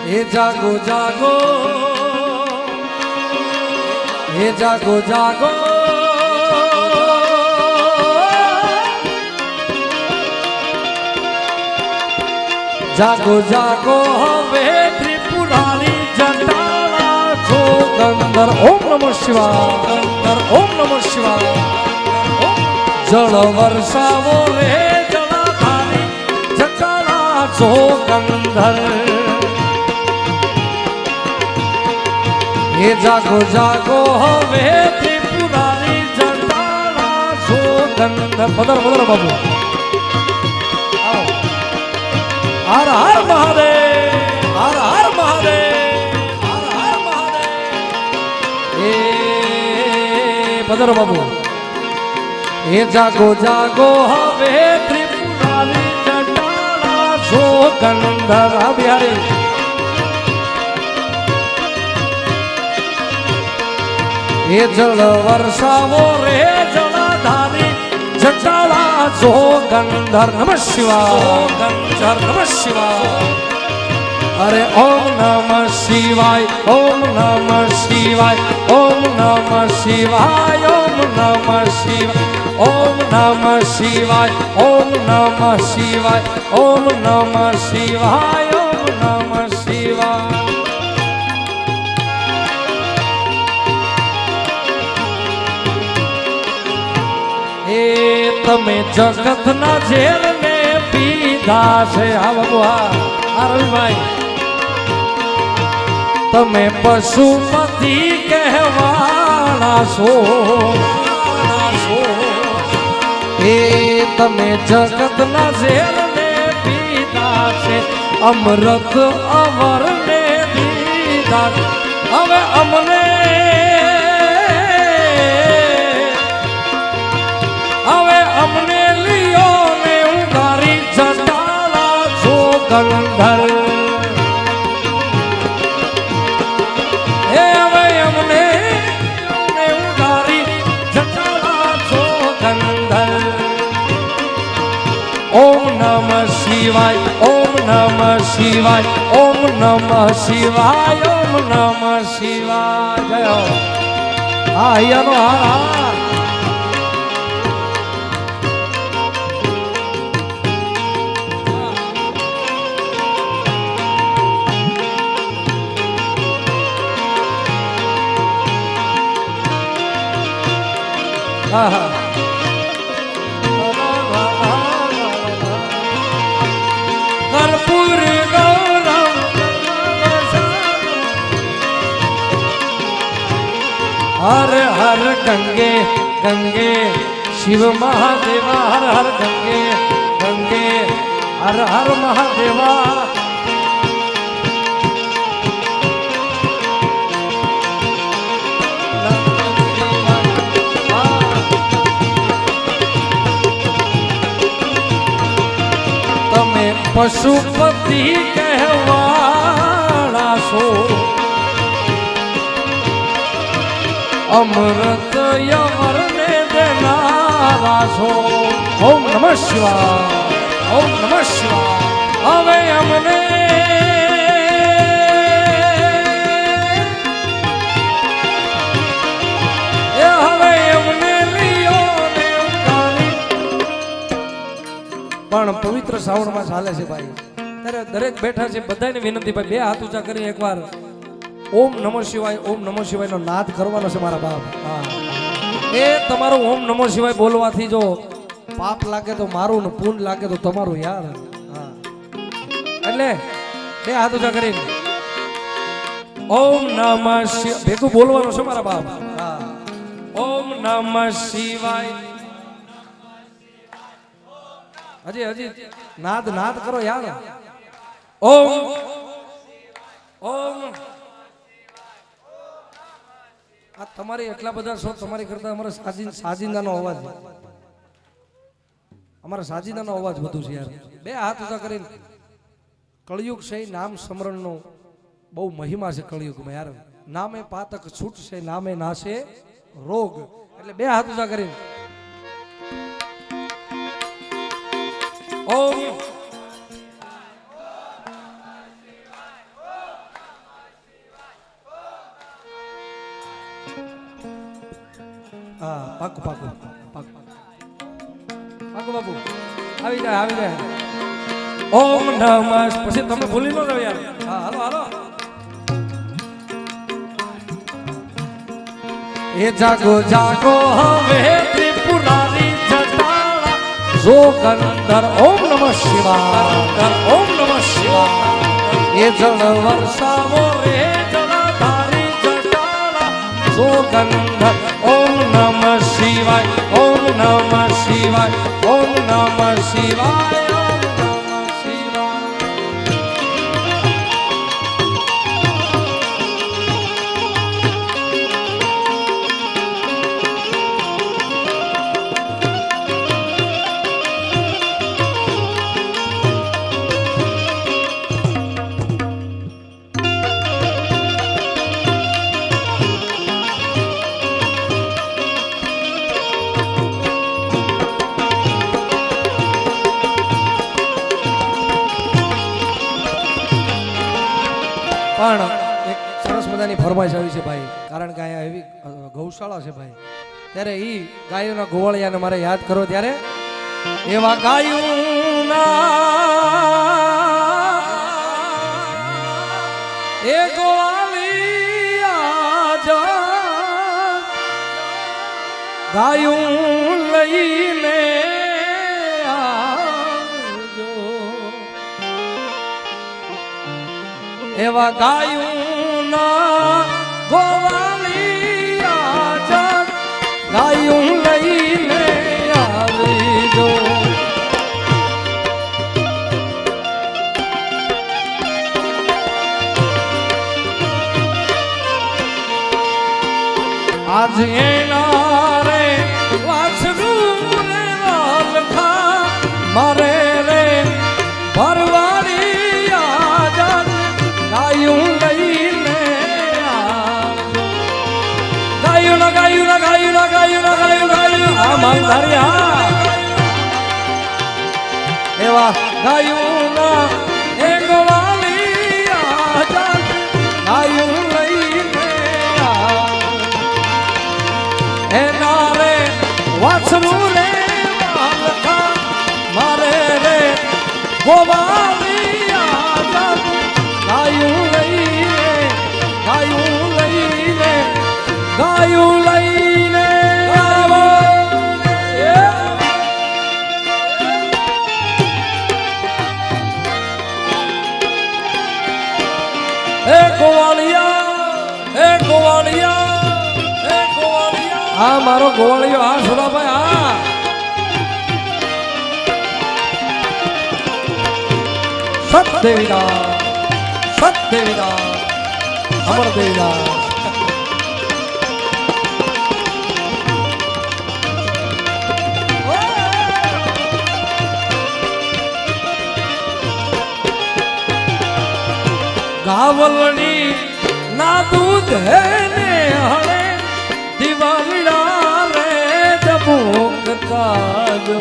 हे जागो जागो, हे जागो जागो, जागो जागो हवे त्रिपुरारी जटाला जोगंदर। ओम नमः शिवाय, ओम नमः शिवाय। जल वर्षावो रे जलाधारी जटाला जोगंदर। हे जागो जागो हवे त्रिपुरारी जटाला जोगंदर। बदर बदर बाबू, हर हर महादेव, हर हर महादेव, हर हर महादेव। ए बदर बाबू, हे जागो जागो हवे त्रिपुरारी जटाला जोगंदर। बिहारी हे जल वर्षावो रे जलाधारी जटाला जोगंधर। नमः शिवाय, नमः शिवाय। अरे ओम नमः शिवाय, ओम नमः शिवाय, ओम नमः शिवाय, ओम नमः शिवाय, ओम नमः शिवाय, ओम नमः शिवाय, ओम नमः शिवाय, ओम नमः शिवाय। तमे जगत ना जेल ने पीधा से। हा बाबू हा रवि भाई, तमे पशुपति कहवाना सो। हे तमे जगत ना जेल ने पीधा से, अमृत अवर ने दीदा। हवे अमने हमने लियो ने उगारी जटाला जोगंधर। हे हमने उगारी जटाला जोगंधर। ओम नमः शिवाय, ओम नमः शिवाय, ओम नमः शिवाय, ओम नमः शिवाय। जय हो। आया नो हार। कर्पूर गौरम हर हर गंगे गंगे शिव महादेवा। हर हर गंगे गंगे हर हर महादेवा। पशुपति कहवाना सो, अमृत यवर ने देनारा सो। ओम नमः शिवाय, ओम नमः शिवाय। हवे हमने પણ પવિત્ર શ્રાવણ માસ હાલે છે ભાઈ, ત્યારે દરેક બેઠા છે બધાને વિનંતી ભાઈ બે હાથ ઊંચા કરી એકવાર ઓમ નમઃ શિવાય, ઓમ નમઃ શિવાય નો નાદ કરવાનો છે મારા બાપ। હા, એ તમારો ઓમ નમઃ શિવાય બોલવાથી જો પાપ લાગે તો મારું ને પુણ્ય લાગે તો તમારું યાર। હા, એટલે બે હાથ ઊંચા કરીને ઓમ નમઃ શિવાય ભેગું બોલવાનું છે મારા બાપ। હા, ઓમ નમઃ શિવાય। હજી હજી નાદ નાદ કરો યાર। ઓમ ઓમ। આ તમારી એટલા બધા છો, તમારી કરતા અમારા સાજિંદાનો અવાજ, અમારા સાજિંદાનો અવાજ વધુ છે યાર। બે હાથ ઊંચા કરીને કળિયુગ છે નામ સ્મરણનો બહુ મહિમા છે કળિયુગમાં યાર। નામે પાતક છૂટશે, નામે નાશે રોગ। એટલે બે હાથ ઊંચા કરીને ઓમ હા પાકું પાકું પાકું પાકું બાપુ આવી જાય આવી જાય ઓમ નમઃ પછી તમે ભૂલી ન જાવ યાર હા હાલો હાલો એ જાગો જાગો હવે ત્રિપુરારી જટાળા જોગંદર ઓમ નમઃ શિવાય ઓમ નમઃ શિવાય એ જળ વર્ષાવો રે જળધારી જટાળા જોગંદર ઓમ નમઃ શિવાય ઓમ નમઃ શિવાય ઓમ નમઃ શિવાય પણ એક સરસ મજાની ફરમાઈશ આવી છે ભાઈ કારણ કે અહીંયા એવી ગૌશાળા છે ભાઈ ત્યારે ઈ ગાયોના ગોવાળિયાને મારે યાદ કરો ત્યારે એવા ગાયોના એ ગોવાળિયા જા ગાયું લઈને એવા ગાયુના ગોવાળિયા જગ ગાયું લઈને આવજો આજ એના રે વાસરું રે વાલખા મારે રે ભરવાડિયા જગ ગાયું લઈને ગાયું ના ગાયું ના ગાયું ના ગાયું ના ગાયું ગાયું આ માંધારિયા એવા ગાયું ના એ ગોવાળિયા ગાયું લઈને એના રે વાછરું રે વાલખા મારે રે ગોવાળિયા ગાયું લઈને ગાયું લઈને ગાયું લઈને આવો એ ગોવાળિયા એ ગોવાળિયા એ ગોવાળિયા આ મારો ગોવાળિયો આ સુરાભાઈ આ સતદેવીના સતદેવીના અમરદેવીના ગાવલણી ના દૂધ હે ને હળે દિવાળીડા રે જબુકતા જો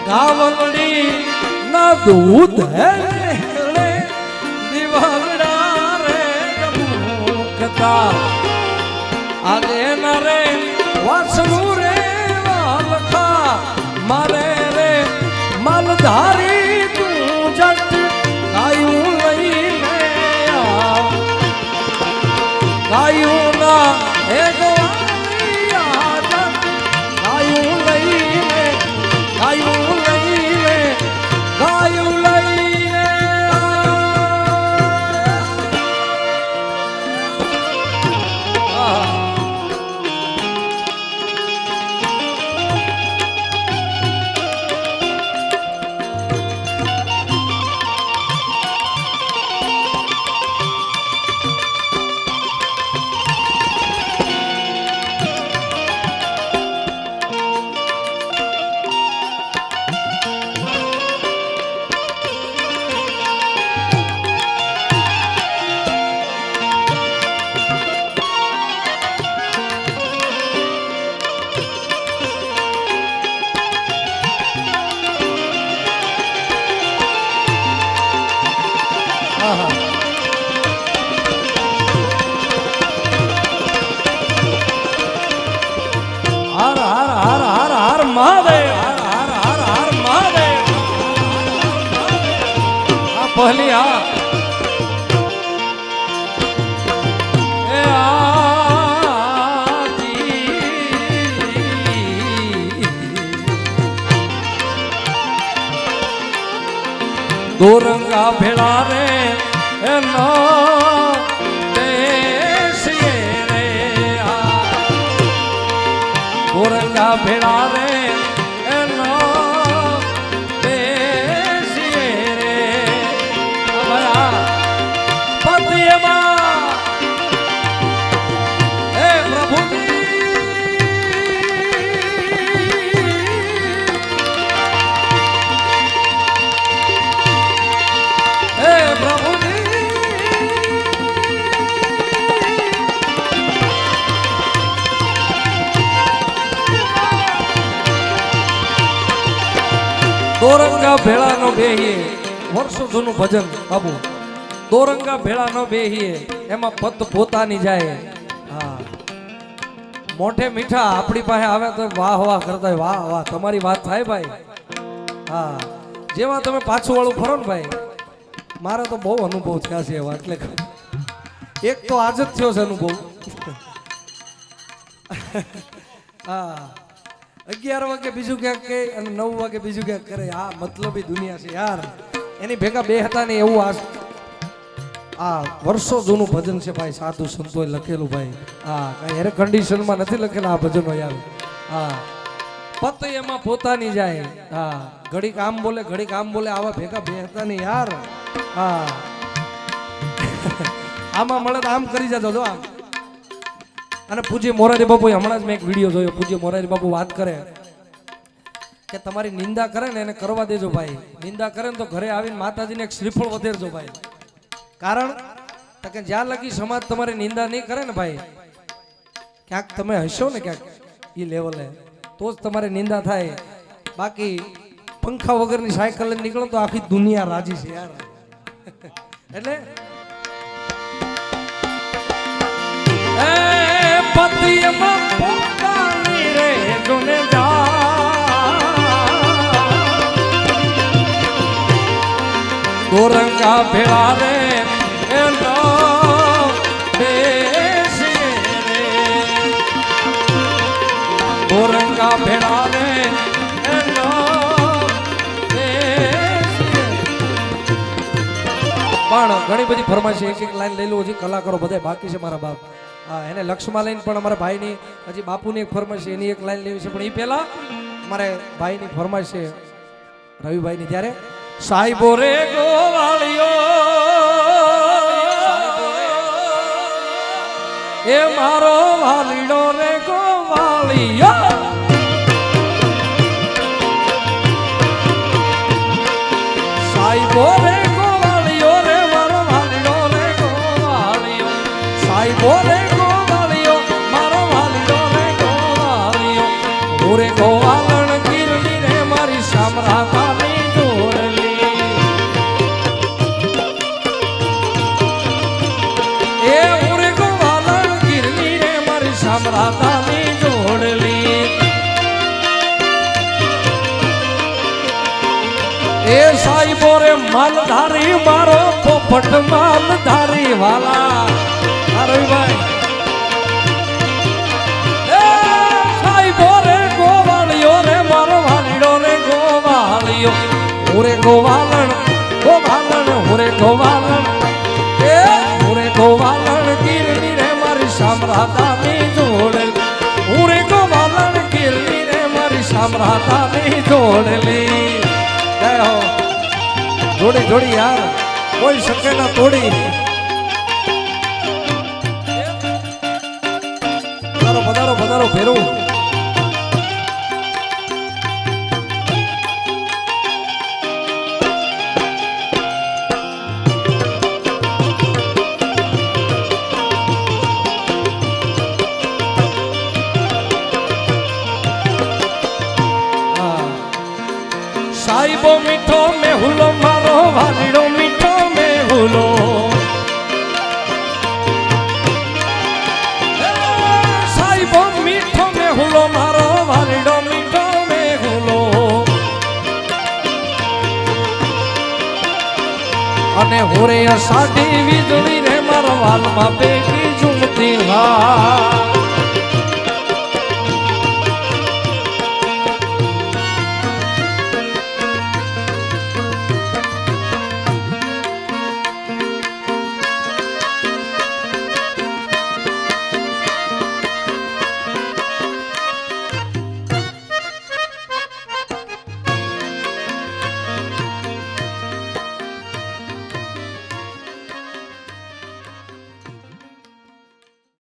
ગાવલણી ના દૂધ હે દિવાળા રે મુકતા આજે ના રે વાસણું રે વાલખા મારે રે માલધારી તું જટ ગાયું લઈને ગાયું ના હે ગોવાળિયા જટ ગાયું લઈને ગાયું લઈને ગાયું લઈને પહેલી આ એ દોરંગા ભેળા રે એનો દેશીએ રે દોરંગા ભેળા રે એનો દેશીએ રે અમારા પતિએમાં હે પ્રભુજી હે પ્રભુજી દોરંગા ભેળાનો બેહીએ વર્ષો જૂનું ભજન બાબુ દોરંગા ભેળાનો બેહીએ એમાં પત પોતાની જાય હા મોઢે મીઠા આપણી પાસે આવે તો વાહ વાહ કરતા હોય વાહ વાહ તમારી વાત થાય ભાઈ હા જેવા તમે પાછું વાળું ફરો ને ભાઈ મારે તો બહુ અનુભવ થયા છે એવા એટલે એક તો આજ જ થયો છે અનુભવ હા 11 વાગે બીજું ક્યાંક કહે અને 9 વાગે બીજું ક્યાંક કરે આ મતલબી દુનિયા છે યાર એની ભેગા બે હતા ને એવું આ વર્ષો જૂનું ભજન છે ભાઈ સાધુ સંતોએ લખેલું ભાઈ હા કઈ એર કન્ડિશનમાં નથી લખેલા આ ભજનો યાર હા પત એમાં પોતાની જાય હા ઘડી કામ બોલે ઘડી કામ બોલે આવા ભેગા બે હતા ને યાર હા આમાં મળે તો આમ કરી જજો જો આમ અને પૂજ્ય મોરારી બાપુ હમણાં જ મેં એક વિડીયો જોયો પૂજ્ય મોરારી બાપુ વાત કરે કે તમારી નિંદા કરે ને એને કરવા દેજો ભાઈ નિંદા કરે ને તો ઘરે આવીને માતાજીને એક શ્રીફળ વધેરજો ભાઈ કારણ કે જ્યાં લગી સમાજ તમારી નિંદા નહીં કરે ને ભાઈ ક્યાંક તમે હશો ને ક્યાંક એ લેવલે તો જ તમારી નિંદા થાય બાકી પંખા વગરની સાયકલ નીકળો તો આખી દુનિયા રાજી છે યાર એટલે પતિયમાં પોતાની રે જોને દોરંગા ભેળા રે એનો દેશીએ રે દોરંગા ભેળા રે એનો દેશીએ પણ ઘણી બધી ફરમાઈશ એક લાઈન લઈ લો હજી કલાકારો બધા બાકી છે મારા બાપ હા એને લક્ષમાં લઈને પણ અમારા ભાઈની હજી બાપુની એક ફરમાઈશ છે એની એક લાઈન લેવી છે પણ એ પહેલા અમારે ભાઈની ફરમાઈશ છે રવિભાઈની ત્યારે સાહેબો રે ગોવાળિયો એ મારો વાલીડો રે ગોવાળિયો સાહેબો રે ગોવાળિયો રે મારો વાલીડો રે ગોવાળિયો સાહેબો રે ઓરે ગોવાલણ ગીરલી રે મારી સામરાતાની જોડલી એ ઓરે ગોવાલણ ગીરલી રે મારી સામરાતાની જોડલી એ સાહેબો રે માલધારી મારો પોપટ માલધારી વાલા રવિભાઈ ઓરે ગોવાલણ ઓરે ગોવાલણ એ ઓરે ગોવાલણ ગીરલી રે મારી સામરાતાની જોડેલ ઓરે ગોવાલણ ગીરલી રે મારી સામરાતાની જોડેલી જય હો જોડી જોડી યાર કોઈ શકે ના તોડી પધારો પધારો પધારો ફેરવું સાહેબો મીઠો મેહુલો મારો વાલીડો મીઠો મેહુલો સાહેબો મીઠો મેહુલો મારો વાલીડો મીઠો મેહુલો અને હોરે સાડી વીજળી રે મારા વાલમાં ભેગી ઝૂમતી હા